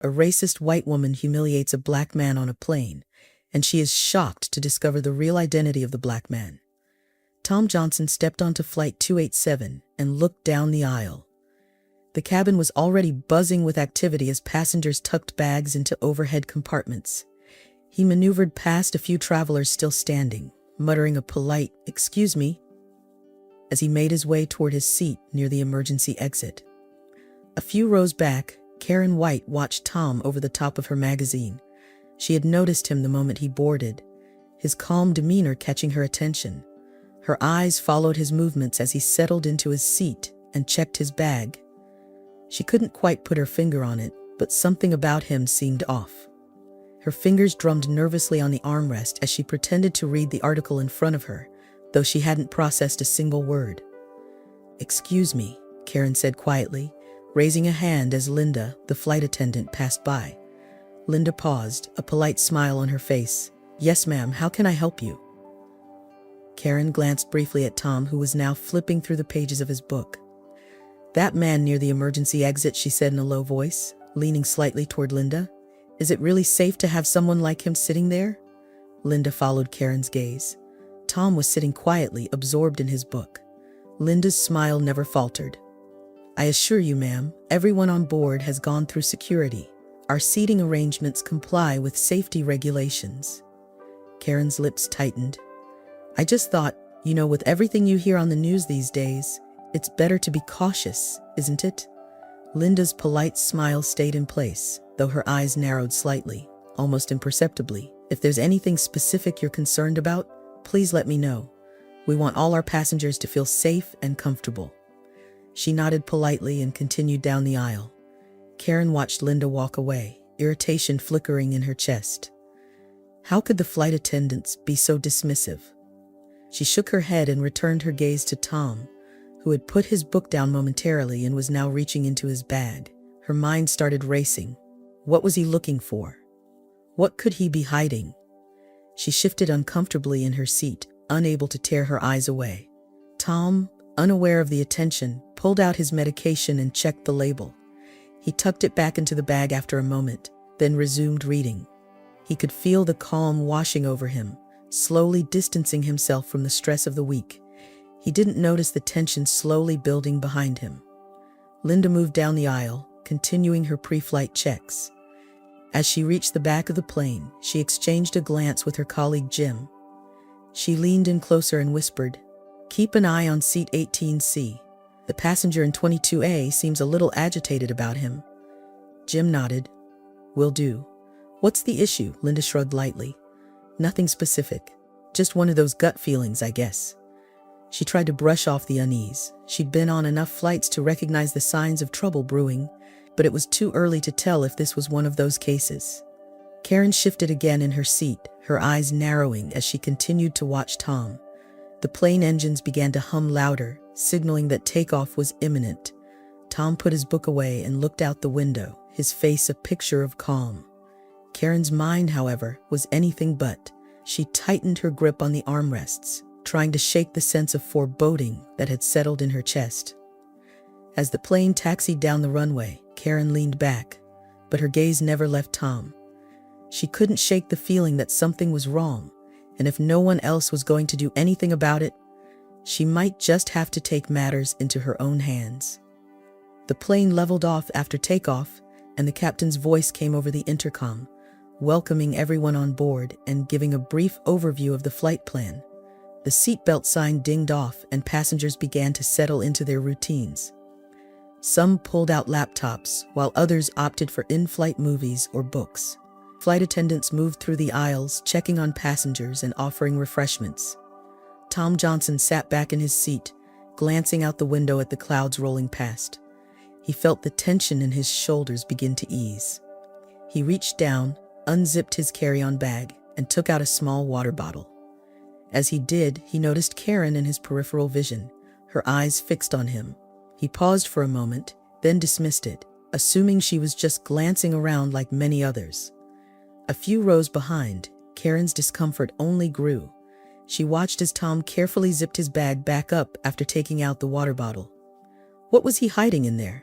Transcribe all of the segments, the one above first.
A racist white woman humiliates a black man on a plane, and she is shocked to discover the real identity of the black man. Tom Johnson stepped onto Flight 287 and looked down the aisle. The cabin was already buzzing with activity as passengers tucked bags into overhead compartments. He maneuvered past a few travelers still standing, muttering a polite, "Excuse me," as he made his way toward his seat near the emergency exit. A few rows back, Karen White watched Tom over the top of her magazine. She had noticed him the moment he boarded, his calm demeanor catching her attention. Her eyes followed his movements as he settled into his seat and checked his bag. She couldn't quite put her finger on it, but something about him seemed off. Her fingers drummed nervously on the armrest as she pretended to read the article in front of her, though she hadn't processed a single word. "Excuse me," Karen said quietly, raising a hand as Linda, the flight attendant, passed by. Linda paused, a polite smile on her face. "Yes, ma'am, how can I help you?" Karen glanced briefly at Tom, who was now flipping through the pages of his book. "That man near the emergency exit," she said in a low voice, leaning slightly toward Linda. "Is it really safe to have someone like him sitting there?" Linda followed Karen's gaze. Tom was sitting quietly, absorbed in his book. Linda's smile never faltered. "I assure you, ma'am, everyone on board has gone through security. Our seating arrangements comply with safety regulations." Karen's lips tightened. "I just thought, with everything you hear on the news these days, it's better to be cautious, isn't it?" Linda's polite smile stayed in place, though her eyes narrowed slightly, almost imperceptibly. "If there's anything specific you're concerned about, please let me know. We want all our passengers to feel safe and comfortable." She nodded politely and continued down the aisle. Karen watched Linda walk away, irritation flickering in her chest. How could the flight attendants be so dismissive? She shook her head and returned her gaze to Tom, who had put his book down momentarily and was now reaching into his bag. Her mind started racing. What was he looking for? What could he be hiding? She shifted uncomfortably in her seat, unable to tear her eyes away. Tom, unaware of the attention, pulled out his medication and checked the label. He tucked it back into the bag after a moment, then resumed reading. He could feel the calm washing over him, slowly distancing himself from the stress of the week. He didn't notice the tension slowly building behind him. Linda moved down the aisle, continuing her pre-flight checks. As she reached the back of the plane, she exchanged a glance with her colleague Jim. She leaned in closer and whispered, "Keep an eye on seat 18C. The passenger in 22A seems a little agitated about him." Jim nodded. "Will do." "What's the issue?" Linda shrugged lightly. "Nothing specific. Just one of those gut feelings, I guess." She tried to brush off the unease. She'd been on enough flights to recognize the signs of trouble brewing, but it was too early to tell if this was one of those cases. Karen shifted again in her seat, her eyes narrowing as she continued to watch Tom. The plane engines began to hum louder, signaling that takeoff was imminent. Tom put his book away and looked out the window, his face a picture of calm. Karen's mind, however, was anything but. She tightened her grip on the armrests, trying to shake the sense of foreboding that had settled in her chest. As the plane taxied down the runway, Karen leaned back, but her gaze never left Tom. She couldn't shake the feeling that something was wrong, and if no one else was going to do anything about it, she might just have to take matters into her own hands. The plane leveled off after takeoff, and the captain's voice came over the intercom, welcoming everyone on board and giving a brief overview of the flight plan. The seatbelt sign dinged off and passengers began to settle into their routines. Some pulled out laptops, while others opted for in-flight movies or books. Flight attendants moved through the aisles, checking on passengers and offering refreshments. Tom Johnson sat back in his seat, glancing out the window at the clouds rolling past. He felt the tension in his shoulders begin to ease. He reached down, unzipped his carry-on bag, and took out a small water bottle. As he did, he noticed Karen in his peripheral vision, her eyes fixed on him. He paused for a moment, then dismissed it, assuming she was just glancing around like many others. A few rows behind, Karen's discomfort only grew. She watched as Tom carefully zipped his bag back up after taking out the water bottle. What was he hiding in there?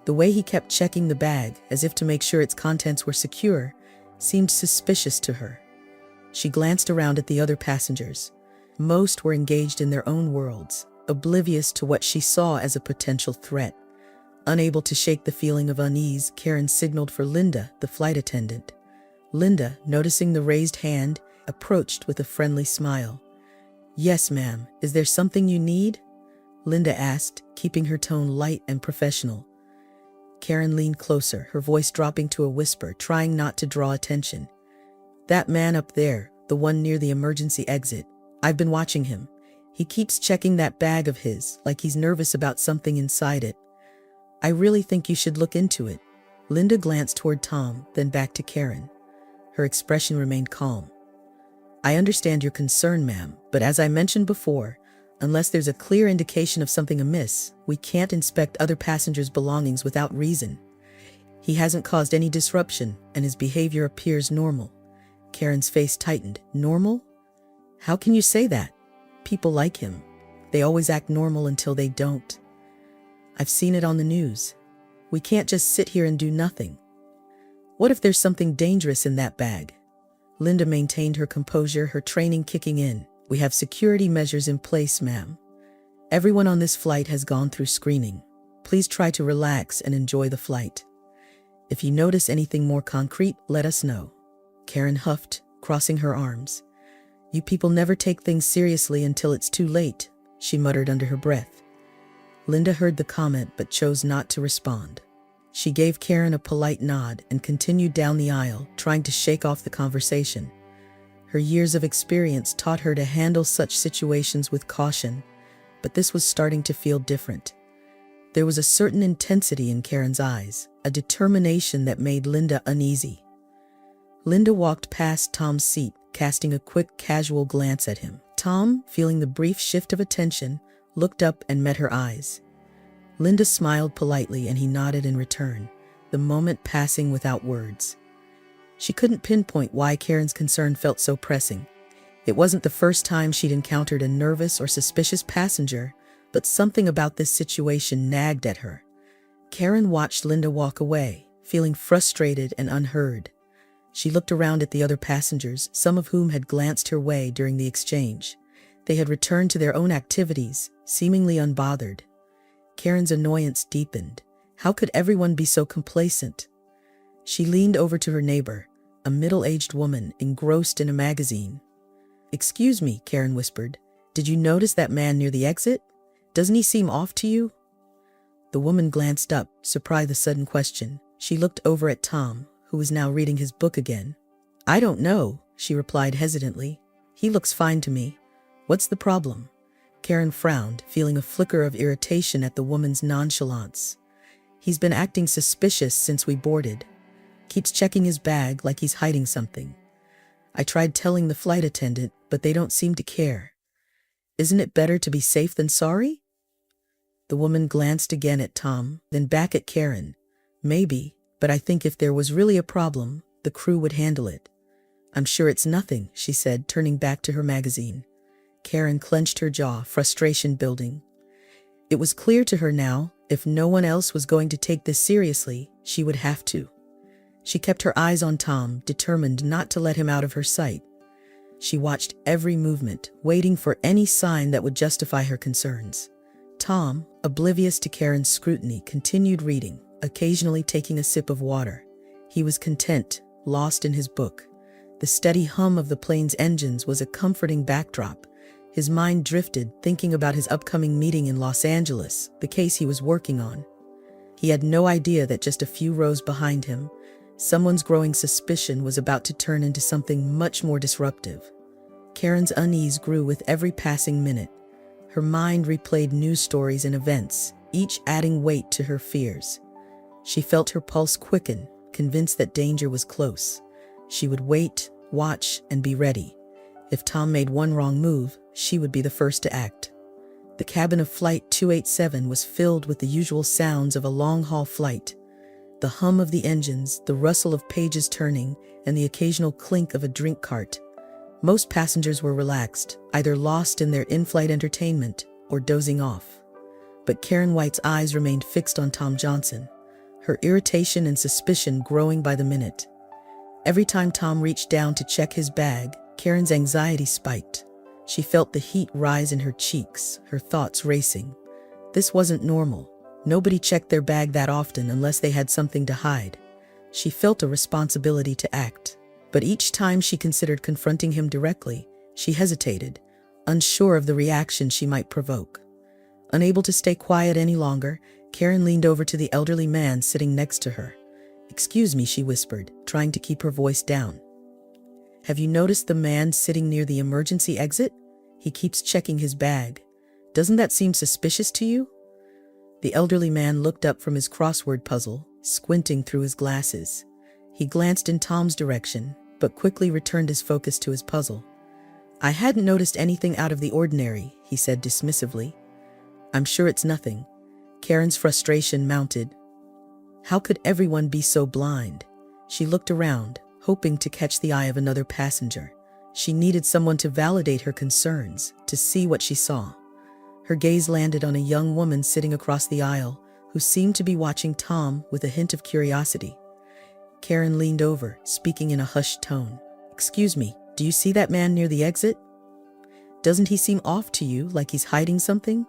The way he kept checking the bag, as if to make sure its contents were secure, seemed suspicious to her. She glanced around at the other passengers. Most were engaged in their own worlds, oblivious to what she saw as a potential threat. Unable to shake the feeling of unease, Karen signaled for Linda, the flight attendant. Linda, noticing the raised hand, approached with a friendly smile. "Yes, ma'am. Is there something you need?" Linda asked, keeping her tone light and professional. Karen leaned closer, her voice dropping to a whisper, trying not to draw attention. "That man up there, the one near the emergency exit. I've been watching him. He keeps checking that bag of his, like he's nervous about something inside it. I really think you should look into it." Linda glanced toward Tom, then back to Karen. Her expression remained calm. "I understand your concern, ma'am, but as I mentioned before, unless there's a clear indication of something amiss, we can't inspect other passengers' belongings without reason. He hasn't caused any disruption, and his behavior appears normal." Karen's face tightened. "Normal? How can you say that? People like him. They always act normal until they don't. I've seen it on the news. We can't just sit here and do nothing. What if there's something dangerous in that bag?" Linda maintained her composure, her training kicking in. "We have security measures in place, ma'am. Everyone on this flight has gone through screening. Please try to relax and enjoy the flight. If you notice anything more concrete, let us know." Karen huffed, crossing her arms. "You people never take things seriously until it's too late," she muttered under her breath. Linda heard the comment but chose not to respond. She gave Karen a polite nod and continued down the aisle, trying to shake off the conversation. Her years of experience taught her to handle such situations with caution, but this was starting to feel different. There was a certain intensity in Karen's eyes, a determination that made Linda uneasy. Linda walked past Tom's seat, casting a quick, casual glance at him. Tom, feeling the brief shift of attention, looked up and met her eyes. Linda smiled politely and he nodded in return, the moment passing without words. She couldn't pinpoint why Karen's concern felt so pressing. It wasn't the first time she'd encountered a nervous or suspicious passenger, but something about this situation nagged at her. Karen watched Linda walk away, feeling frustrated and unheard. She looked around at the other passengers, some of whom had glanced her way during the exchange. They had returned to their own activities, seemingly unbothered. Karen's annoyance deepened. How could everyone be so complacent? She leaned over to her neighbor, a middle-aged woman engrossed in a magazine. "Excuse me," Karen whispered. "Did you notice that man near the exit? Doesn't he seem off to you?" The woman glanced up, surprised at the sudden question. She looked over at Tom, who was now reading his book again. "I don't know," she replied hesitantly. "He looks fine to me. What's the problem?" Karen frowned, feeling a flicker of irritation at the woman's nonchalance. "He's been acting suspicious since we boarded. Keeps checking his bag like he's hiding something. I tried telling the flight attendant, but they don't seem to care. Isn't it better to be safe than sorry?" The woman glanced again at Tom, then back at Karen. "Maybe, but I think if there was really a problem, the crew would handle it. I'm sure it's nothing," she said, turning back to her magazine. Karen clenched her jaw, frustration building. It was clear to her now, if no one else was going to take this seriously, she would have to. She kept her eyes on Tom, determined not to let him out of her sight. She watched every movement, waiting for any sign that would justify her concerns. Tom, oblivious to Karen's scrutiny, continued reading, occasionally taking a sip of water. He was content, lost in his book. The steady hum of the plane's engines was a comforting backdrop. His mind drifted, thinking about his upcoming meeting in Los Angeles, the case he was working on. He had no idea that just a few rows behind him, someone's growing suspicion was about to turn into something much more disruptive. Karen's unease grew with every passing minute. Her mind replayed news stories and events, each adding weight to her fears. She felt her pulse quicken, convinced that danger was close. She would wait, watch, and be ready. If Tom made one wrong move, she would be the first to act. The cabin of Flight 287 was filled with the usual sounds of a long-haul flight. The hum of the engines, the rustle of pages turning, and the occasional clink of a drink cart. Most passengers were relaxed, either lost in their in-flight entertainment or dozing off. But Karen White's eyes remained fixed on Tom Johnson. her irritation and suspicion growing by the minute. Every time Tom reached down to check his bag, Karen's anxiety spiked. She felt the heat rise in her cheeks, her thoughts racing. This wasn't normal. Nobody checked their bag that often unless they had something to hide. She felt a responsibility to act. But each time she considered confronting him directly, she hesitated, unsure of the reaction she might provoke. Unable to stay quiet any longer, Karen leaned over to the elderly man sitting next to her. "Excuse me," she whispered, trying to keep her voice down. "Have you noticed the man sitting near the emergency exit? He keeps checking his bag. Doesn't that seem suspicious to you?" The elderly man looked up from his crossword puzzle, squinting through his glasses. He glanced in Tom's direction, but quickly returned his focus to his puzzle. "I hadn't noticed anything out of the ordinary," he said dismissively. "I'm sure it's nothing." Karen's frustration mounted. How could everyone be so blind? She looked around, hoping to catch the eye of another passenger. She needed someone to validate her concerns, to see what she saw. Her gaze landed on a young woman sitting across the aisle, who seemed to be watching Tom with a hint of curiosity. Karen leaned over, speaking in a hushed tone. "Excuse me, do you see that man near the exit? Doesn't he seem off to you, like he's hiding something?"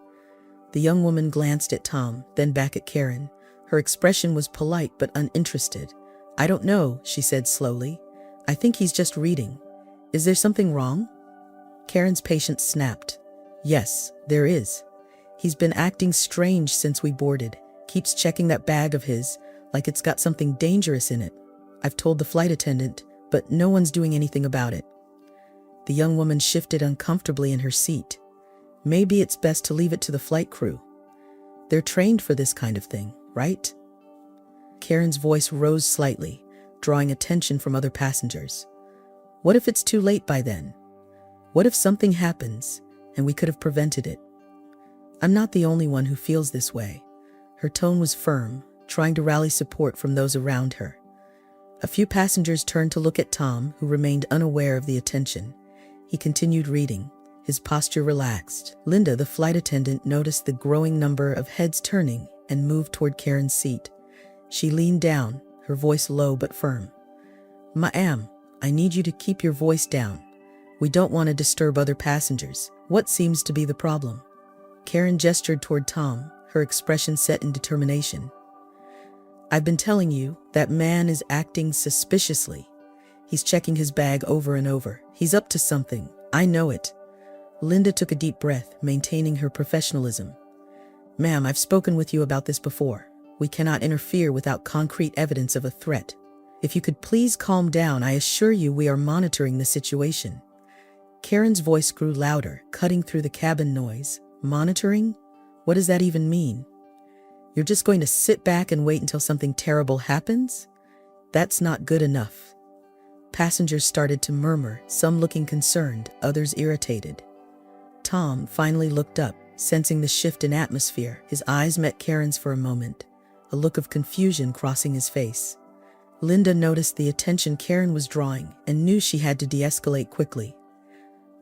The young woman glanced at Tom, then back at Karen. Her expression was polite but uninterested. "I don't know," she said slowly. "I think he's just reading. Is there something wrong?" Karen's patience snapped. "Yes, there is. He's been acting strange since we boarded. Keeps checking that bag of his, like it's got something dangerous in it. I've told the flight attendant, but no one's doing anything about it." The young woman shifted uncomfortably in her seat. "Maybe it's best to leave it to the flight crew. They're trained for this kind of thing, right?" Karen's voice rose slightly, drawing attention from other passengers. "What if it's too late by then? What if something happens, and we could have prevented it? I'm not the only one who feels this way." Her tone was firm, trying to rally support from those around her. A few passengers turned to look at Tom, who remained unaware of the attention. He continued reading, his posture relaxed. Linda, the flight attendant, noticed the growing number of heads turning and moved toward Karen's seat. She leaned down, her voice low but firm. "Ma'am, I need you to keep your voice down. We don't want to disturb other passengers. What seems to be the problem?" Karen gestured toward Tom, her expression set in determination. "I've been telling you, that man is acting suspiciously. He's checking his bag over and over. He's up to something. I know it." Linda took a deep breath, maintaining her professionalism. "Ma'am, I've spoken with you about this before. We cannot interfere without concrete evidence of a threat. If you could please calm down, I assure you we are monitoring the situation." Karen's voice grew louder, cutting through the cabin noise. "Monitoring? What does that even mean? You're just going to sit back and wait until something terrible happens? That's not good enough." Passengers started to murmur, some looking concerned, others irritated. Tom finally looked up, sensing the shift in atmosphere. His eyes met Karen's for a moment, a look of confusion crossing his face. Linda noticed the attention Karen was drawing and knew she had to de-escalate quickly.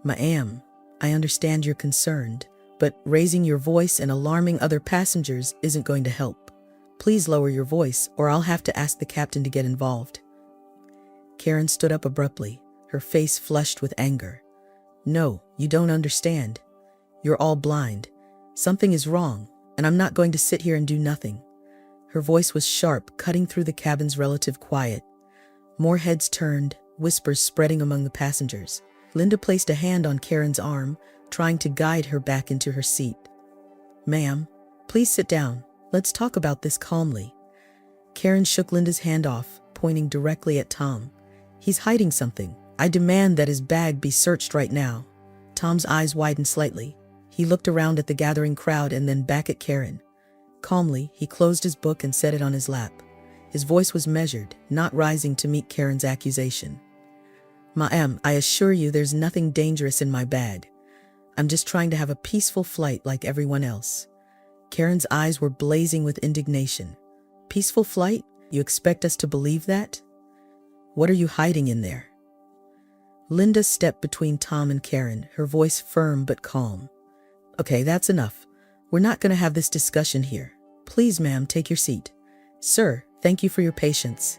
"Ma'am, I understand you're concerned, but raising your voice and alarming other passengers isn't going to help. Please lower your voice, or I'll have to ask the captain to get involved." Karen stood up abruptly, her face flushed with anger. "No, you don't understand. You're all blind. Something is wrong, and I'm not going to sit here and do nothing." Her voice was sharp, cutting through the cabin's relative quiet. More heads turned, whispers spreading among the passengers. Linda placed a hand on Karen's arm, trying to guide her back into her seat. "Ma'am, please sit down. Let's talk about this calmly." Karen shook Linda's hand off, pointing directly at Tom. "He's hiding something. I demand that his bag be searched right now." Tom's eyes widened slightly. He looked around at the gathering crowd and then back at Karen. Calmly, he closed his book and set it on his lap. His voice was measured, not rising to meet Karen's accusation. "Ma'am, I assure you there's nothing dangerous in my bag. I'm just trying to have a peaceful flight like everyone else." Karen's eyes were blazing with indignation. "Peaceful flight? You expect us to believe that? What are you hiding in there?" Linda stepped between Tom and Karen, her voice firm but calm. "Okay, that's enough. We're not going to have this discussion here. Please, ma'am, take your seat." "Sir, thank you for your patience."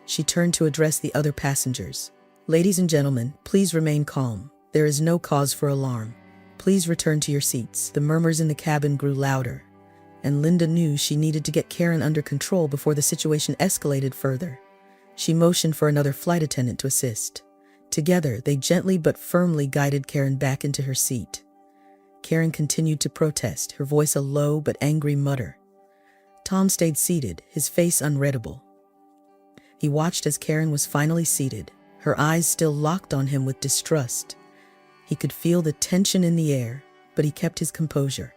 She turned to address the other passengers. "Ladies and gentlemen, please remain calm. There is no cause for alarm. Please return to your seats." The murmurs in the cabin grew louder, and Linda knew she needed to get Karen under control before the situation escalated further. She motioned for another flight attendant to assist. Together, they gently but firmly guided Karen back into her seat. Karen continued to protest, her voice a low but angry mutter. Tom stayed seated, his face unreadable. He watched as Karen was finally seated, her eyes still locked on him with distrust. He could feel the tension in the air, but he kept his composure.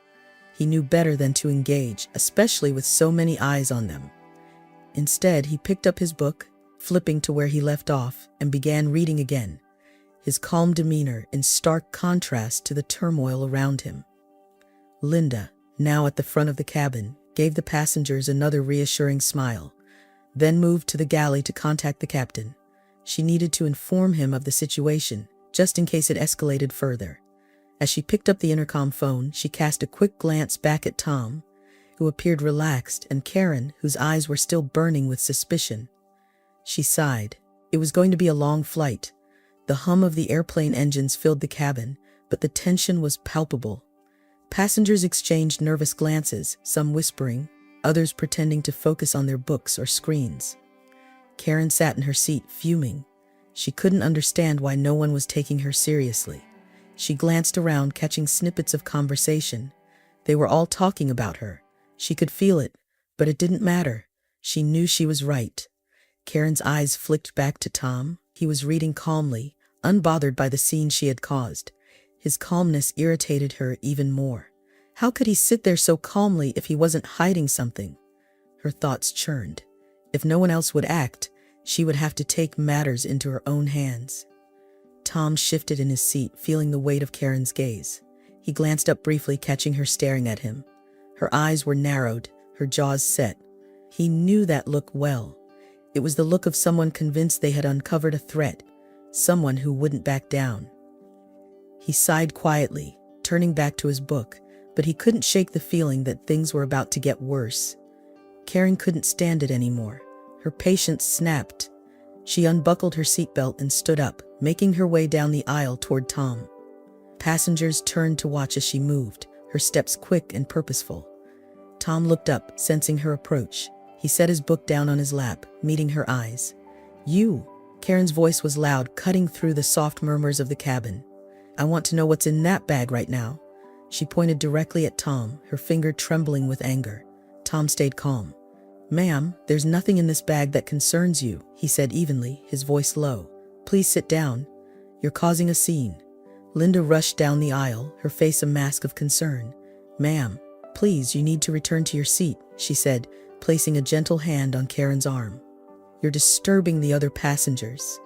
He knew better than to engage, especially with so many eyes on them. Instead, he picked up his book, flipping to where he left off, and began reading again, his calm demeanor in stark contrast to the turmoil around him. Linda, now at the front of the cabin, gave the passengers another reassuring smile, then moved to the galley to contact the captain. She needed to inform him of the situation, just in case it escalated further. As she picked up the intercom phone, she cast a quick glance back at Tom, who appeared relaxed, and Karen, whose eyes were still burning with suspicion. She sighed. It was going to be a long flight. The hum of the airplane engines filled the cabin, but the tension was palpable. Passengers exchanged nervous glances, some whispering, others pretending to focus on their books or screens. Karen sat in her seat, fuming. She couldn't understand why no one was taking her seriously. She glanced around, catching snippets of conversation. They were all talking about her. She could feel it, but it didn't matter. She knew she was right. Karen's eyes flicked back to Tom. He was reading calmly, unbothered by the scene she had caused. His calmness irritated her even more. How could he sit there so calmly if he wasn't hiding something? Her thoughts churned. If no one else would act, she would have to take matters into her own hands. Tom shifted in his seat, feeling the weight of Karen's gaze. He glanced up briefly, catching her staring at him. Her eyes were narrowed, her jaws set. He knew that look well. It was the look of someone convinced they had uncovered a threat, someone who wouldn't back down. He sighed quietly, turning back to his book, but he couldn't shake the feeling that things were about to get worse. Karen couldn't stand it anymore. Her patience snapped. She unbuckled her seatbelt and stood up, making her way down the aisle toward Tom. Passengers turned to watch as she moved, her steps quick and purposeful. Tom looked up, sensing her approach. He set his book down on his lap, meeting her eyes. "You." Karen's voice was loud, cutting through the soft murmurs of the cabin. "I want to know what's in that bag right now." She pointed directly at Tom, her finger trembling with anger. Tom stayed calm. "Ma'am, there's nothing in this bag that concerns you," he said evenly, his voice low. "Please sit down. You're causing a scene." Linda rushed down the aisle, her face a mask of concern. "Ma'am, please, you need to return to your seat," she said, placing a gentle hand on Karen's arm. "You're disturbing the other passengers."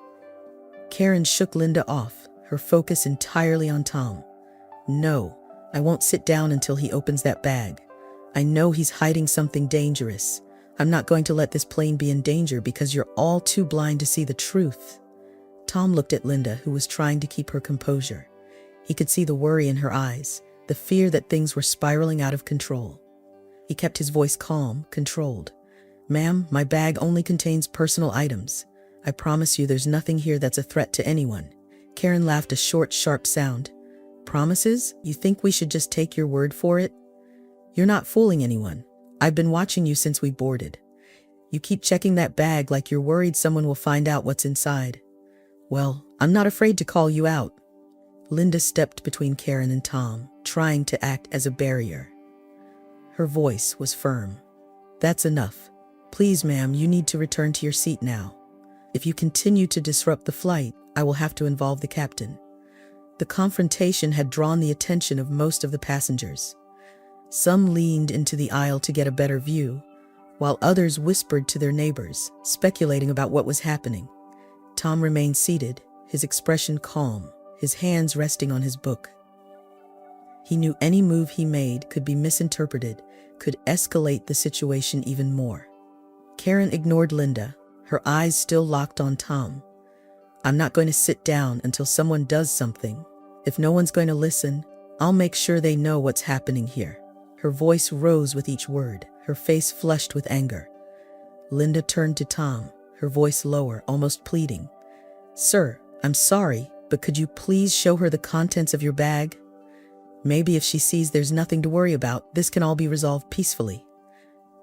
Karen shook Linda off, her focus entirely on Tom. "No, I won't sit down until he opens that bag. I know he's hiding something dangerous. I'm not going to let this plane be in danger because you're all too blind to see the truth." Tom looked at Linda, who was trying to keep her composure. He could see the worry in her eyes, the fear that things were spiraling out of control. He kept his voice calm, controlled. "Ma'am, my bag only contains personal items. I promise you there's nothing here that's a threat to anyone." Karen laughed, a short, sharp sound. "Promises? You think we should just take your word for it? You're not fooling anyone. I've been watching you since we boarded. You keep checking that bag like you're worried someone will find out what's inside. Well, I'm not afraid to call you out." Linda stepped between Karen and Tom, trying to act as a barrier. Her voice was firm. "That's enough. Please, ma'am, you need to return to your seat now. If you continue to disrupt the flight, I will have to involve the captain." The confrontation had drawn the attention of most of the passengers. Some leaned into the aisle to get a better view, while others whispered to their neighbors, speculating about what was happening. Tom remained seated, his expression calm, his hands resting on his book. He knew any move he made could be misinterpreted, could escalate the situation even more. Karen ignored Linda, her eyes still locked on Tom. "I'm not going to sit down until someone does something. If no one's going to listen, I'll make sure they know what's happening here." Her voice rose with each word, her face flushed with anger. Linda turned to Tom, her voice lower, almost pleading. Sir, I'm sorry, but could you please show her the contents of your bag? Maybe if she sees there's nothing to worry about, this can all be resolved peacefully.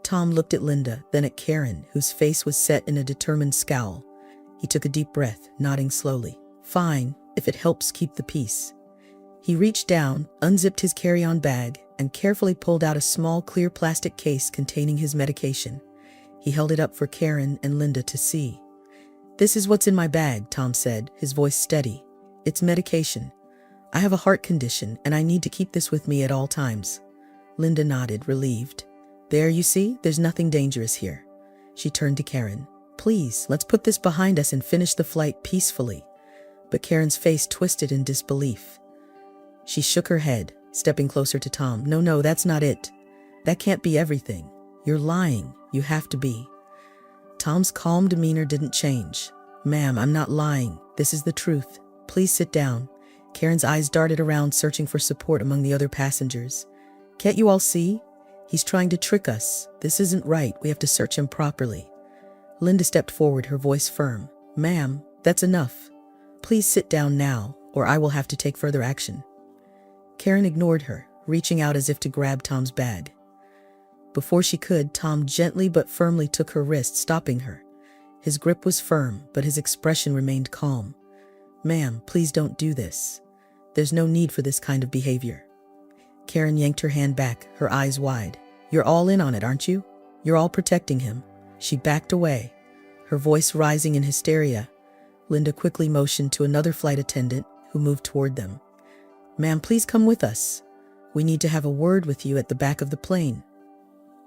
Tom looked at Linda, then at Karen, whose face was set in a determined scowl. He took a deep breath, nodding slowly. Fine, if it helps keep the peace. He reached down, unzipped his carry-on bag, and carefully pulled out a small clear plastic case containing his medication. He held it up for Karen and Linda to see. This is what's in my bag, Tom said, his voice steady. It's medication. I have a heart condition, and I need to keep this with me at all times. Linda nodded, relieved. There, you see, there's nothing dangerous here. She turned to Karen. Please, let's put this behind us and finish the flight peacefully. But Karen's face twisted in disbelief. She shook her head, stepping closer to Tom. No, that's not it. That can't be everything. You're lying. You have to be. Tom's calm demeanor didn't change. Ma'am, I'm not lying. This is the truth. Please sit down. Karen's eyes darted around, searching for support among the other passengers. Can't you all see? He's trying to trick us. This isn't right. We have to search him properly. Linda stepped forward, her voice firm. Ma'am, that's enough. Please sit down now, or I will have to take further action. Karen ignored her, reaching out as if to grab Tom's bag. Before she could, Tom gently but firmly took her wrist, stopping her. His grip was firm, but his expression remained calm. Ma'am, please don't do this. There's no need for this kind of behavior. Karen yanked her hand back, her eyes wide. You're all in on it, aren't you? You're all protecting him. She backed away, her voice rising in hysteria. Linda quickly motioned to another flight attendant, who moved toward them. Ma'am, please come with us. We need to have a word with you at the back of the plane.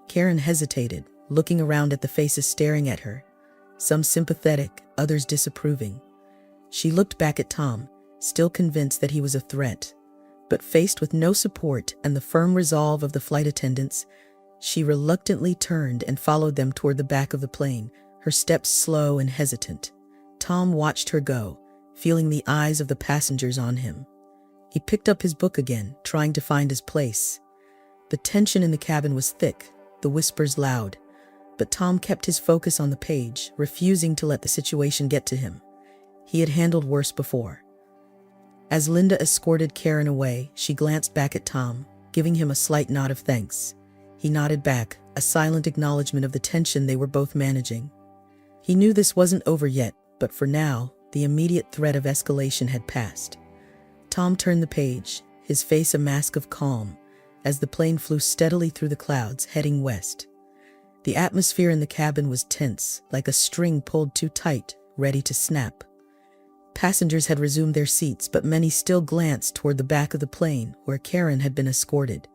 Karen hesitated, looking around at the faces staring at her, some sympathetic, others disapproving. She looked back at Tom, still convinced that he was a threat. But faced with no support and the firm resolve of the flight attendants, she reluctantly turned and followed them toward the back of the plane, her steps slow and hesitant. Tom watched her go, feeling the eyes of the passengers on him. He picked up his book again, trying to find his place. The tension in the cabin was thick, the whispers loud, but Tom kept his focus on the page, refusing to let the situation get to him. He had handled worse before. As Linda escorted Karen away, she glanced back at Tom, giving him a slight nod of thanks. He nodded back, a silent acknowledgement of the tension they were both managing. He knew this wasn't over yet, but for now, the immediate threat of escalation had passed. Tom turned the page, his face a mask of calm, as the plane flew steadily through the clouds, heading west. The atmosphere in the cabin was tense, like a string pulled too tight, ready to snap. Passengers had resumed their seats, but many still glanced toward the back of the plane, where Karen had been escorted.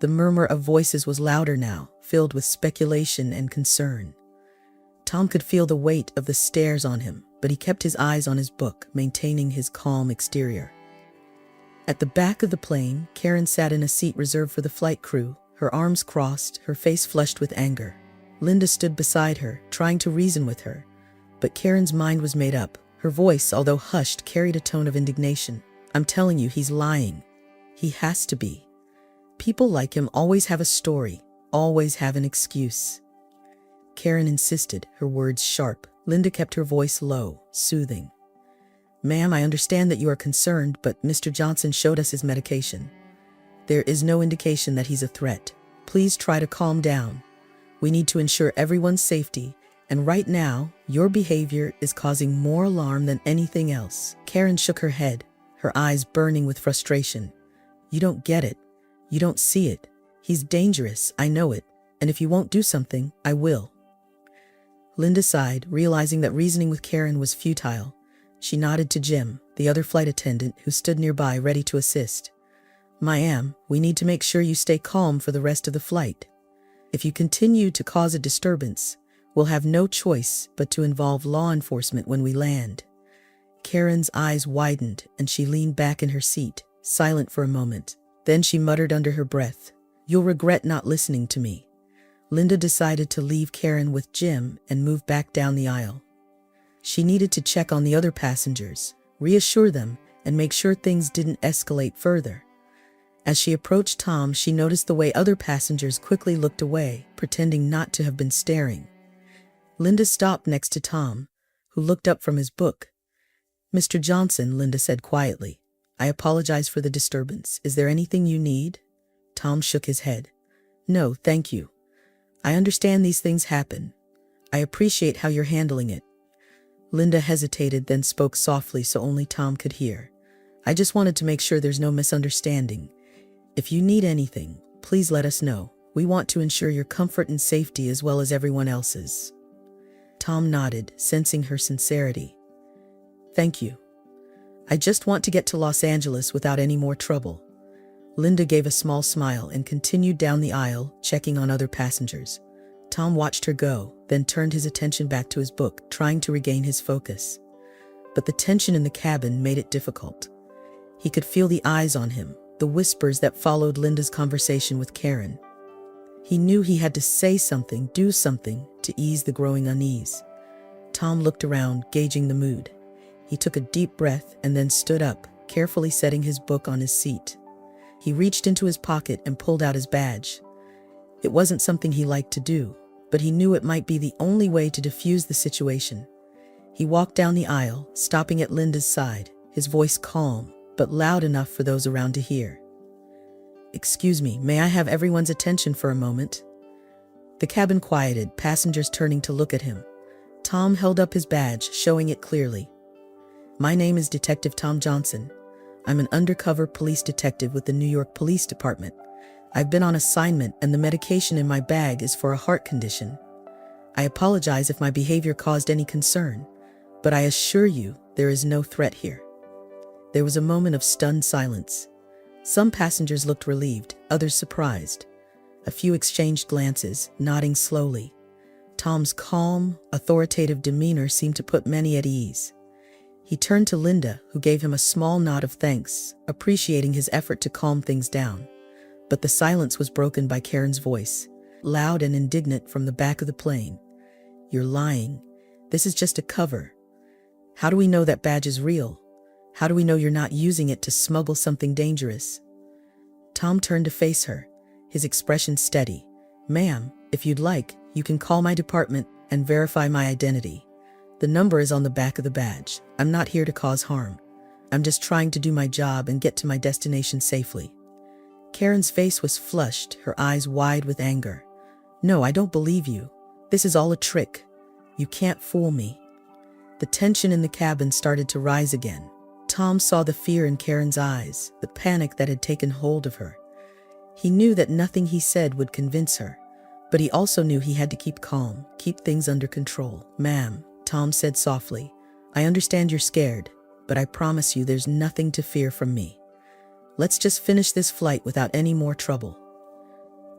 The murmur of voices was louder now, filled with speculation and concern. Tom could feel the weight of the stares on him, but he kept his eyes on his book, maintaining his calm exterior. At the back of the plane, Karen sat in a seat reserved for the flight crew, her arms crossed, her face flushed with anger. Linda stood beside her, trying to reason with her, but Karen's mind was made up. Her voice, although hushed, carried a tone of indignation. I'm telling you, he's lying. He has to be. People like him always have a story, always have an excuse. Karen insisted, her words sharp. Linda kept her voice low, soothing. Ma'am, I understand that you are concerned, but Mr. Johnson showed us his medication. There is no indication that he's a threat. Please try to calm down. We need to ensure everyone's safety, and right now, your behavior is causing more alarm than anything else. Karen shook her head, her eyes burning with frustration. You don't get it. You don't see it. He's dangerous, I know it, and if you won't do something, I will. Linda sighed, realizing that reasoning with Karen was futile. She nodded to Jim, the other flight attendant, who stood nearby ready to assist. Ma'am, we need to make sure you stay calm for the rest of the flight. If you continue to cause a disturbance, we'll have no choice but to involve law enforcement when we land. Karen's eyes widened and she leaned back in her seat, silent for a moment. Then she muttered under her breath, You'll regret not listening to me. Linda decided to leave Karen with Jim and move back down the aisle. She needed to check on the other passengers, reassure them, and make sure things didn't escalate further. As she approached Tom, she noticed the way other passengers quickly looked away, pretending not to have been staring. Linda stopped next to Tom, who looked up from his book. "Mr. Johnson," Linda said quietly, "I apologize for the disturbance. Is there anything you need?" Tom shook his head. "No, thank you. I understand these things happen. I appreciate how you're handling it." Linda hesitated, then spoke softly so only Tom could hear. "I just wanted to make sure there's no misunderstanding. If you need anything, please let us know. We want to ensure your comfort and safety as well as everyone else's." Tom nodded, sensing her sincerity. "Thank you. I just want to get to Los Angeles without any more trouble." Linda gave a small smile and continued down the aisle, checking on other passengers. Tom watched her go, then turned his attention back to his book, trying to regain his focus. But the tension in the cabin made it difficult. He could feel the eyes on him, the whispers that followed Linda's conversation with Karen. He knew he had to say something, do something, to ease the growing unease. Tom looked around, gauging the mood. He took a deep breath and then stood up, carefully setting his book on his seat. He reached into his pocket and pulled out his badge. It wasn't something he liked to do, but he knew it might be the only way to diffuse the situation. He walked down the aisle, stopping at Linda's side, his voice calm, but loud enough for those around to hear. "Excuse me, may I have everyone's attention for a moment?" The cabin quieted, passengers turning to look at him. Tom held up his badge, showing it clearly. "My name is Detective Tom Johnson. I'm an undercover police detective with the New York Police Department. I've been on assignment and the medication in my bag is for a heart condition. I apologize if my behavior caused any concern, but I assure you there is no threat here." There was a moment of stunned silence. Some passengers looked relieved, others surprised. A few exchanged glances, nodding slowly. Tom's calm, authoritative demeanor seemed to put many at ease. He turned to Linda, who gave him a small nod of thanks, appreciating his effort to calm things down. But the silence was broken by Karen's voice, loud and indignant from the back of the plane. "You're lying. This is just a cover. How do we know that badge is real? How do we know you're not using it to smuggle something dangerous?" Tom turned to face her, his expression steady. "Ma'am, if you'd like, you can call my department and verify my identity. The number is on the back of the badge. I'm not here to cause harm. I'm just trying to do my job and get to my destination safely." Karen's face was flushed, her eyes wide with anger. "No, I don't believe you. This is all a trick. You can't fool me." The tension in the cabin started to rise again. Tom saw the fear in Karen's eyes, the panic that had taken hold of her. He knew that nothing he said would convince her, but he also knew he had to keep calm, keep things under control. "Ma'am," Tom said softly, "I understand you're scared, but I promise you there's nothing to fear from me. Let's just finish this flight without any more trouble.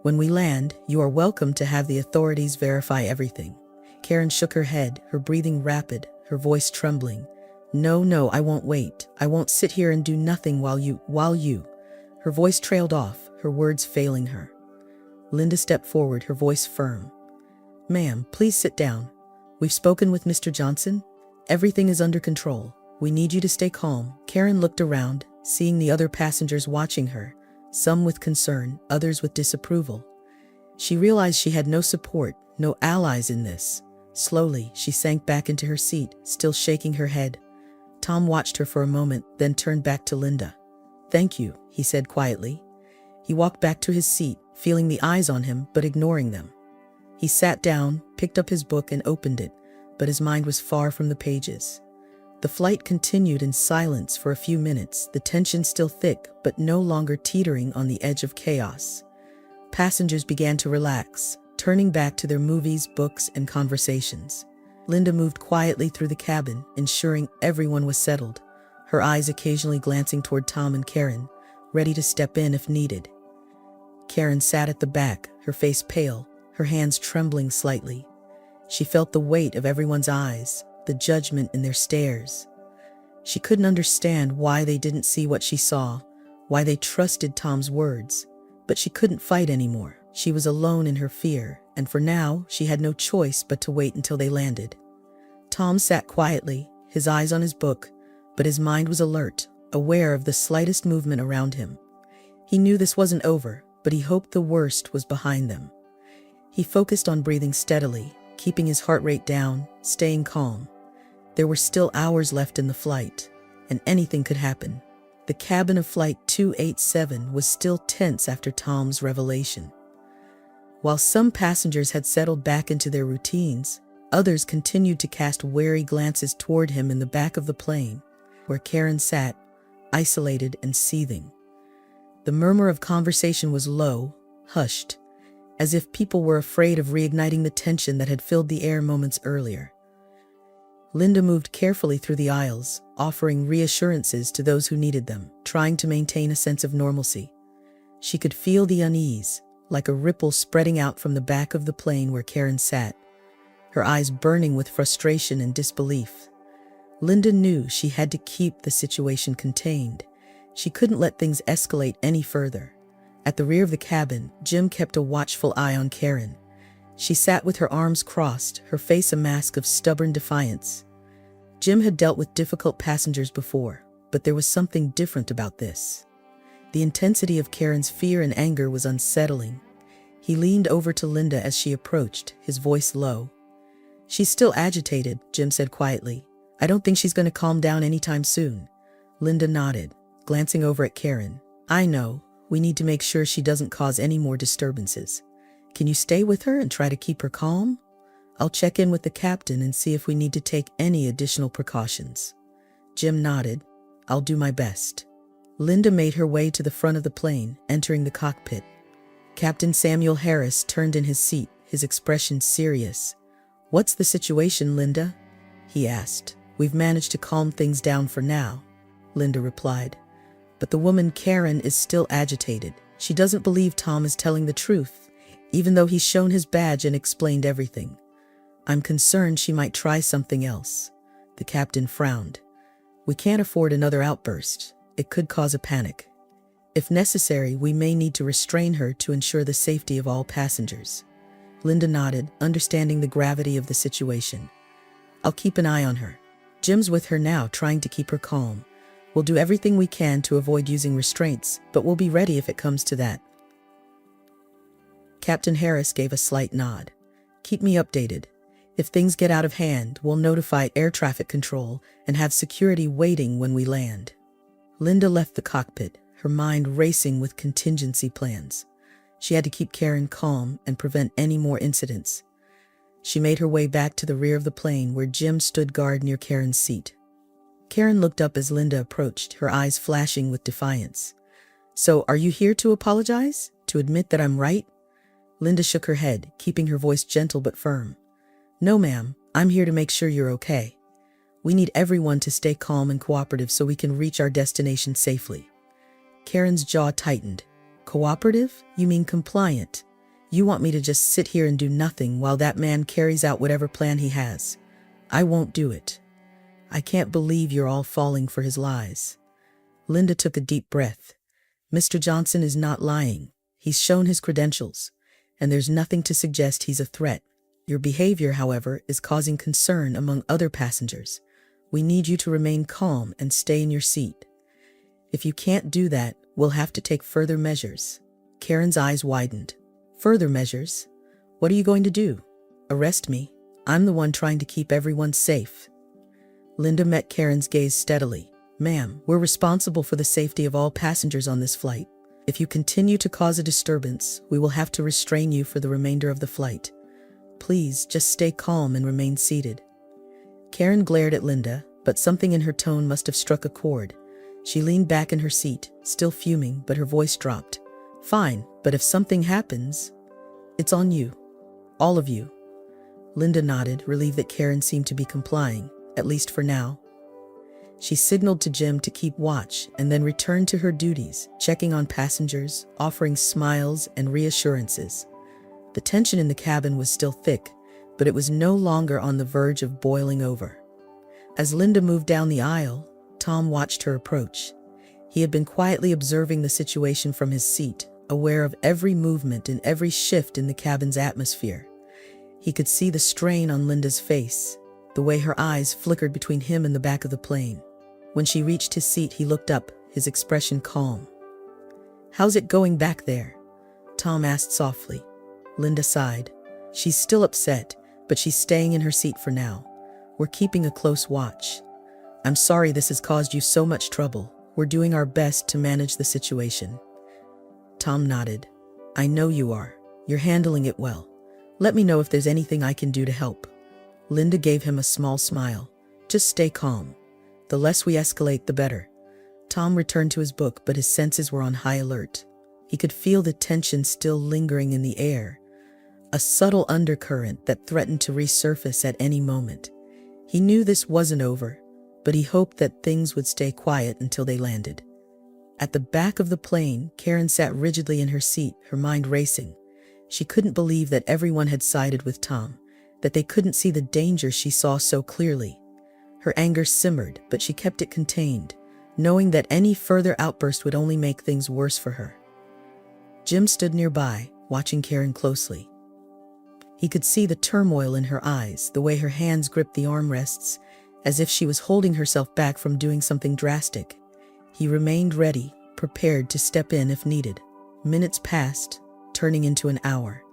When we land, you are welcome to have the authorities verify everything." Karen shook her head, her breathing rapid, her voice trembling. No, I won't wait. I won't sit here and do nothing while you. Her voice trailed off, her words failing her. Linda stepped forward, her voice firm. "Ma'am, please sit down. We've spoken with Mr. Johnson. Everything is under control. We need you to stay calm." Karen looked around, seeing the other passengers watching her, some with concern, others with disapproval. She realized she had no support, no allies in this. Slowly, she sank back into her seat, still shaking her head. Tom watched her for a moment, then turned back to Linda. "Thank you," he said quietly. He walked back to his seat, feeling the eyes on him, but ignoring them. He sat down, picked up his book and opened it, but his mind was far from the pages. The flight continued in silence for a few minutes, the tension still thick, but no longer teetering on the edge of chaos. Passengers began to relax, turning back to their movies, books, and conversations. Linda moved quietly through the cabin, ensuring everyone was settled, her eyes occasionally glancing toward Tom and Karen, ready to step in if needed. Karen sat at the back, her face pale, her hands trembling slightly. She felt the weight of everyone's eyes, the judgment in their stares. She couldn't understand why they didn't see what she saw, why they trusted Tom's words, but she couldn't fight anymore. She was alone in her fear, and for now, she had no choice but to wait until they landed. Tom sat quietly, his eyes on his book, but his mind was alert, aware of the slightest movement around him. He knew this wasn't over, but he hoped the worst was behind them. He focused on breathing steadily, keeping his heart rate down, staying calm. There were still hours left in the flight, and anything could happen. The cabin of Flight 287 was still tense after Tom's revelation. While some passengers had settled back into their routines, others continued to cast wary glances toward him in the back of the plane, where Karen sat, isolated and seething. The murmur of conversation was low, hushed, as if people were afraid of reigniting the tension that had filled the air moments earlier. Linda moved carefully through the aisles, offering reassurances to those who needed them, trying to maintain a sense of normalcy. She could feel the unease, like a ripple spreading out from the back of the plane where Karen sat, her eyes burning with frustration and disbelief. Linda knew she had to keep the situation contained. She couldn't let things escalate any further. At the rear of the cabin, Jim kept a watchful eye on Karen. She sat with her arms crossed, her face a mask of stubborn defiance. Jim had dealt with difficult passengers before, but there was something different about this. The intensity of Karen's fear and anger was unsettling. He leaned over to Linda as she approached, his voice low. "She's still agitated," Jim said quietly. "I don't think she's going to calm down anytime soon." Linda nodded, glancing over at Karen. "I know. We need to make sure she doesn't cause any more disturbances. Can you stay with her and try to keep her calm? I'll check in with the captain and see if we need to take any additional precautions." Jim nodded. "I'll do my best." Linda made her way to the front of the plane, entering the cockpit. Captain Samuel Harris turned in his seat, his expression serious. "What's the situation, Linda?" he asked. "We've managed to calm things down for now," Linda replied. "But the woman Karen is still agitated. She doesn't believe Tom is telling the truth, even though he's shown his badge and explained everything. I'm concerned she might try something else." The captain frowned. "We can't afford another outburst. It could cause a panic. If necessary, we may need to restrain her to ensure the safety of all passengers." Linda nodded, understanding the gravity of the situation. "I'll keep an eye on her. Jim's with her now, trying to keep her calm. We'll do everything we can to avoid using restraints, but we'll be ready if it comes to that." Captain Harris gave a slight nod. "Keep me updated. If things get out of hand, we'll notify air traffic control and have security waiting when we land." Linda left the cockpit, her mind racing with contingency plans. She had to keep Karen calm and prevent any more incidents. She made her way back to the rear of the plane where Jim stood guard near Karen's seat. Karen looked up as Linda approached, her eyes flashing with defiance. "So, are you here to apologize? To admit that I'm right?" Linda shook her head, keeping her voice gentle but firm. "No, ma'am. I'm here to make sure you're okay. We need everyone to stay calm and cooperative so we can reach our destination safely." Karen's jaw tightened. "Cooperative? You mean compliant? You want me to just sit here and do nothing while that man carries out whatever plan he has? I won't do it. I can't believe you're all falling for his lies." Linda took a deep breath. "Mr. Johnson is not lying. He's shown his credentials, and there's nothing to suggest he's a threat. Your behavior, however, is causing concern among other passengers. We need you to remain calm and stay in your seat. If you can't do that, we'll have to take further measures." Karen's eyes widened. "Further measures? What are you going to do? Arrest me? I'm the one trying to keep everyone safe." Linda met Karen's gaze steadily. "Ma'am, we're responsible for the safety of all passengers on this flight. If you continue to cause a disturbance, we will have to restrain you for the remainder of the flight. Please, just stay calm and remain seated." Karen glared at Linda, but something in her tone must have struck a chord. She leaned back in her seat, still fuming, but her voice dropped. "Fine, but if something happens, it's on you. All of you." Linda nodded, relieved that Karen seemed to be complying, at least for now. She signaled to Jim to keep watch and then returned to her duties, checking on passengers, offering smiles and reassurances. The tension in the cabin was still thick, but it was no longer on the verge of boiling over. As Linda moved down the aisle, Tom watched her approach. He had been quietly observing the situation from his seat, aware of every movement and every shift in the cabin's atmosphere. He could see the strain on Linda's face, the way her eyes flickered between him and the back of the plane. When she reached his seat, he looked up, his expression calm. "How's it going back there?" Tom asked softly. Linda sighed. "She's still upset, but she's staying in her seat for now. We're keeping a close watch. I'm sorry this has caused you so much trouble. We're doing our best to manage the situation." Tom nodded. "I know you are. You're handling it well. Let me know if there's anything I can do to help." Linda gave him a small smile. "Just stay calm. The less we escalate, the better." Tom returned to his book, but his senses were on high alert. He could feel the tension still lingering in the air, a subtle undercurrent that threatened to resurface at any moment. He knew this wasn't over, but he hoped that things would stay quiet until they landed. At the back of the plane, Karen sat rigidly in her seat, her mind racing. She couldn't believe that everyone had sided with Tom, that they couldn't see the danger she saw so clearly. Her anger simmered, but she kept it contained, knowing that any further outburst would only make things worse for her. Jim stood nearby, watching Karen closely. He could see the turmoil in her eyes, the way her hands gripped the armrests, as if she was holding herself back from doing something drastic. He remained ready, prepared to step in if needed. Minutes passed, turning into an hour.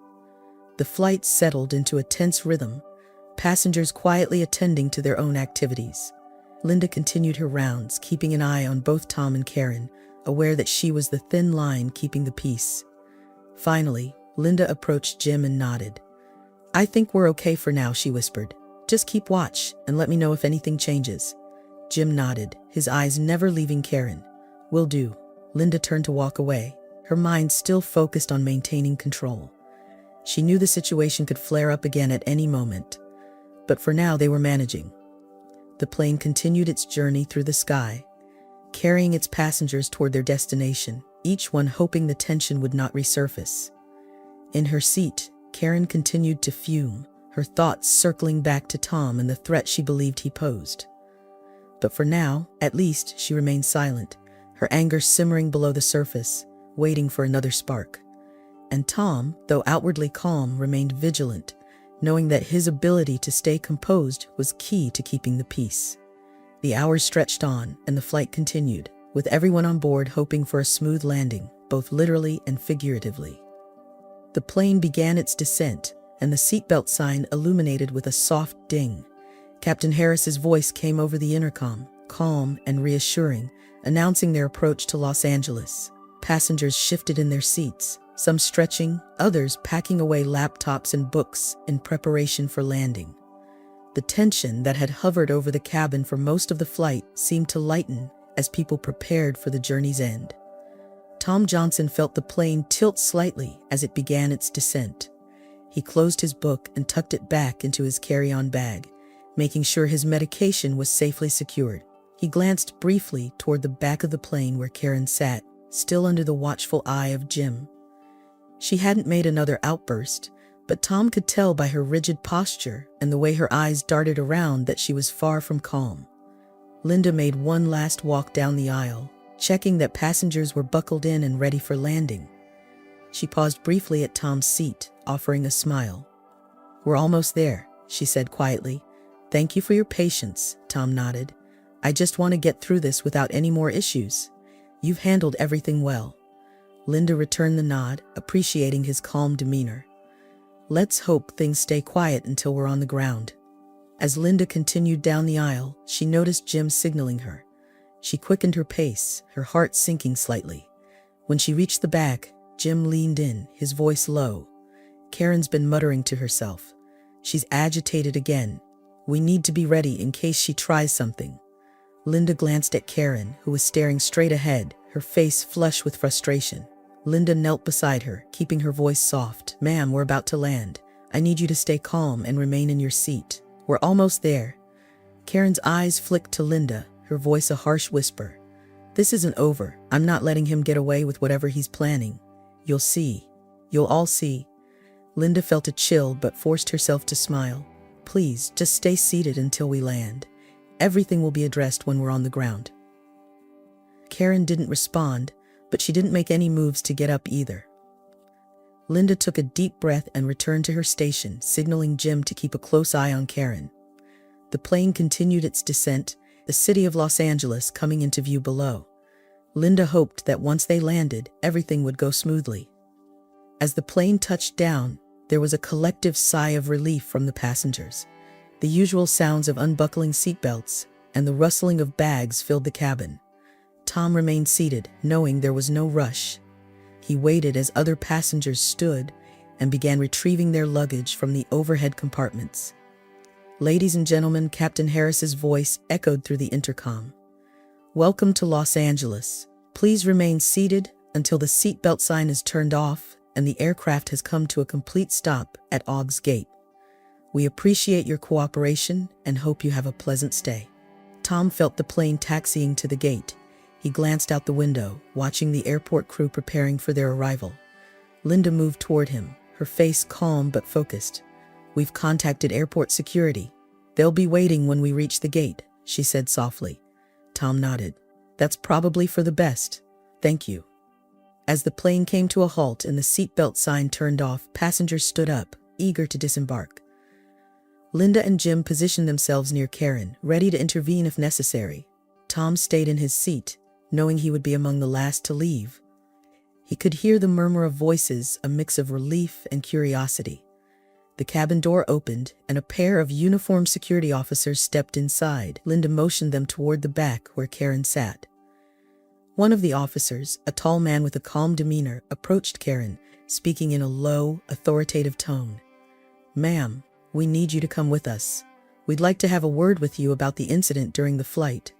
The flight settled into a tense rhythm, passengers quietly attending to their own activities. Linda continued her rounds, keeping an eye on both Tom and Karen, aware that she was the thin line keeping the peace. Finally, Linda approached Jim and nodded. "I think we're okay for now," she whispered. "Just keep watch and let me know if anything changes." Jim nodded, his eyes never leaving Karen. "Will do." Linda turned to walk away, her mind still focused on maintaining control. She knew the situation could flare up again at any moment, but for now they were managing. The plane continued its journey through the sky, carrying its passengers toward their destination, each one hoping the tension would not resurface. In her seat, Karen continued to fume, her thoughts circling back to Tom and the threat she believed he posed. But for now, at least, she remained silent, her anger simmering below the surface, waiting for another spark. And Tom, though outwardly calm, remained vigilant, knowing that his ability to stay composed was key to keeping the peace. The hours stretched on, and the flight continued, with everyone on board hoping for a smooth landing, both literally and figuratively. The plane began its descent, and the seatbelt sign illuminated with a soft ding. Captain Harris's voice came over the intercom, calm and reassuring, announcing their approach to Los Angeles. Passengers shifted in their seats, some stretching, others packing away laptops and books in preparation for landing. The tension that had hovered over the cabin for most of the flight seemed to lighten as people prepared for the journey's end. Tom Johnson felt the plane tilt slightly as it began its descent. He closed his book and tucked it back into his carry-on bag, making sure his medication was safely secured. He glanced briefly toward the back of the plane where Karen sat, still under the watchful eye of Jim. She hadn't made another outburst, but Tom could tell by her rigid posture and the way her eyes darted around that she was far from calm. Linda made one last walk down the aisle, checking that passengers were buckled in and ready for landing. She paused briefly at Tom's seat, offering a smile. "We're almost there," she said quietly. "Thank you for your patience," Tom nodded. "I just want to get through this without any more issues. You've handled everything well." Linda returned the nod, appreciating his calm demeanor. "Let's hope things stay quiet until we're on the ground." As Linda continued down the aisle, she noticed Jim signaling her. She quickened her pace, her heart sinking slightly. When she reached the back, Jim leaned in, his voice low. "Karen's been muttering to herself. She's agitated again. We need to be ready in case she tries something." Linda glanced at Karen, who was staring straight ahead, her face flush with frustration. Linda knelt beside her, keeping her voice soft. "Ma'am, we're about to land. I need you to stay calm and remain in your seat. We're almost there." Karen's eyes flicked to Linda, her voice a harsh whisper. "This isn't over. I'm not letting him get away with whatever he's planning. You'll see. You'll all see." Linda felt a chill but forced herself to smile. "Please, just stay seated until we land. Everything will be addressed when we're on the ground." Karen didn't respond, but she didn't make any moves to get up either. Linda took a deep breath and returned to her station, signaling Jim to keep a close eye on Karen. The plane continued its descent, the city of Los Angeles coming into view below. Linda hoped that once they landed, everything would go smoothly. As the plane touched down, There was a collective sigh of relief from the passengers. The usual sounds of unbuckling seatbelts and the rustling of bags filled the cabin. Tom remained seated, knowing there was no rush. He waited as other passengers stood and began retrieving their luggage from the overhead compartments. "Ladies and gentlemen," Captain Harris's voice echoed through the intercom. "Welcome to Los Angeles. Please remain seated until the seatbelt sign is turned off and the aircraft has come to a complete stop at Og's Gate. We appreciate your cooperation and hope you have a pleasant stay." Tom felt the plane taxiing to the gate. He glanced out the window, watching the airport crew preparing for their arrival. Linda moved toward him, her face calm but focused. "We've contacted airport security. They'll be waiting when we reach the gate," she said softly. Tom nodded. "That's probably for the best. Thank you." As the plane came to a halt and the seatbelt sign turned off, passengers stood up, eager to disembark. Linda and Jim positioned themselves near Karen, ready to intervene if necessary. Tom stayed in his seat, knowing he would be among the last to leave. He could hear the murmur of voices, a mix of relief and curiosity. The cabin door opened, and a pair of uniformed security officers stepped inside. Linda motioned them toward the back where Karen sat. One of the officers, a tall man with a calm demeanor, approached Karen, speaking in a low, authoritative tone. "Ma'am, we need you to come with us. We'd like to have a word with you about the incident during the flight."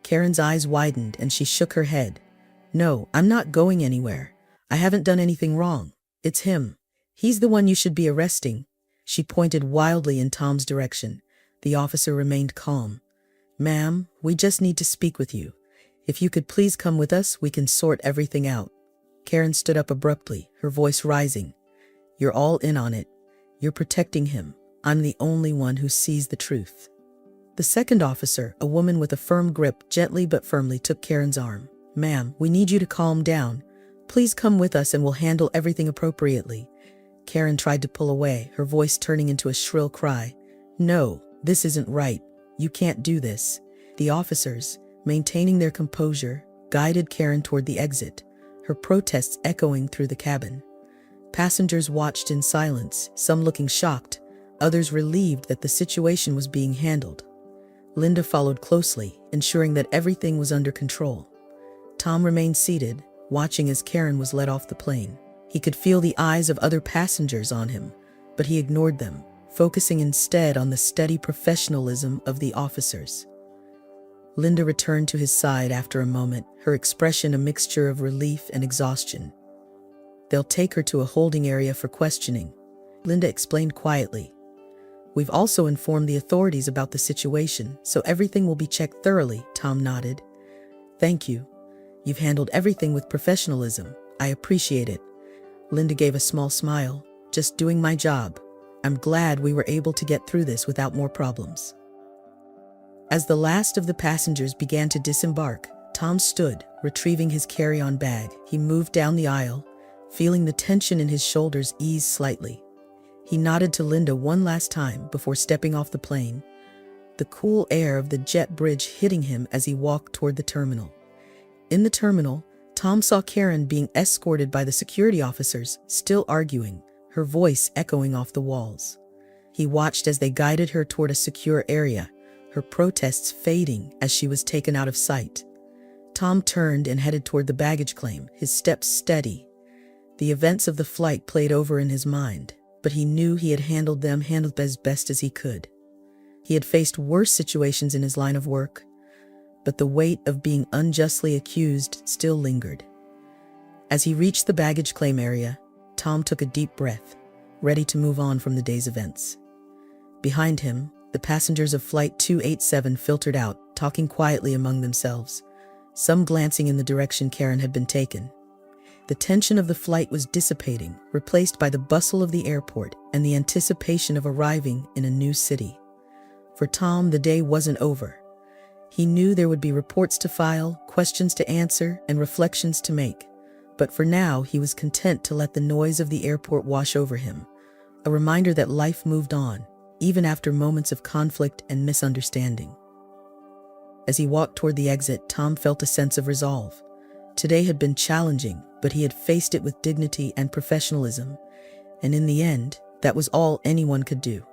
Karen's eyes widened and she shook her head. "No, I'm not going anywhere. I haven't done anything wrong. It's him. He's the one you should be arresting." She pointed wildly in Tom's direction. The officer remained calm. "Ma'am, we just need to speak with you. If you could please come with us, we can sort everything out." Karen stood up abruptly, her voice rising. "You're all in on it. You're protecting him. I'm the only one who sees the truth." The second officer, a woman with a firm grip, gently but firmly took Karen's arm. "Ma'am, we need you to calm down. Please come with us and we'll handle everything appropriately." Karen tried to pull away, her voice turning into a shrill cry. "No, this isn't right. You can't do this." The officers, maintaining their composure, guided Karen toward the exit, her protests echoing through the cabin. Passengers watched in silence, some looking shocked, others relieved that the situation was being handled. Linda followed closely, ensuring that everything was under control. Tom remained seated, watching as Karen was led off the plane. He could feel the eyes of other passengers on him, but he ignored them, focusing instead on the steady professionalism of the officers. Linda returned to his side after a moment, her expression a mixture of relief and exhaustion. "They'll take her to a holding area for questioning," Linda explained quietly. "We've also informed the authorities about the situation, so everything will be checked thoroughly." Tom nodded. "Thank you. You've handled everything with professionalism. I appreciate it." Linda gave a small smile. "Just doing my job. I'm glad we were able to get through this without more problems." As the last of the passengers began to disembark, Tom stood, retrieving his carry-on bag. He moved down the aisle, feeling the tension in his shoulders ease slightly. He nodded to Linda one last time before stepping off the plane, the cool air of the jet bridge hitting him as he walked toward the terminal. In the terminal, Tom saw Karen being escorted by the security officers, still arguing, her voice echoing off the walls. He watched as they guided her toward a secure area, her protests fading as she was taken out of sight. Tom turned and headed toward the baggage claim, his steps steady. The events of the flight played over in his mind, but he knew he had handled them as best as he could. He had faced worse situations in his line of work, but the weight of being unjustly accused still lingered. As he reached the baggage claim area, Tom took a deep breath, ready to move on from the day's events. Behind him, the passengers of Flight 287 filtered out, talking quietly among themselves, some glancing in the direction Karen had been taken. The tension of the flight was dissipating, replaced by the bustle of the airport and the anticipation of arriving in a new city. For Tom, the day wasn't over. He knew there would be reports to file, questions to answer, and reflections to make. But for now, he was content to let the noise of the airport wash over him, a reminder that life moved on, even after moments of conflict and misunderstanding. As he walked toward the exit, Tom felt a sense of resolve. Today had been challenging, but he had faced it with dignity and professionalism, and in the end, that was all anyone could do.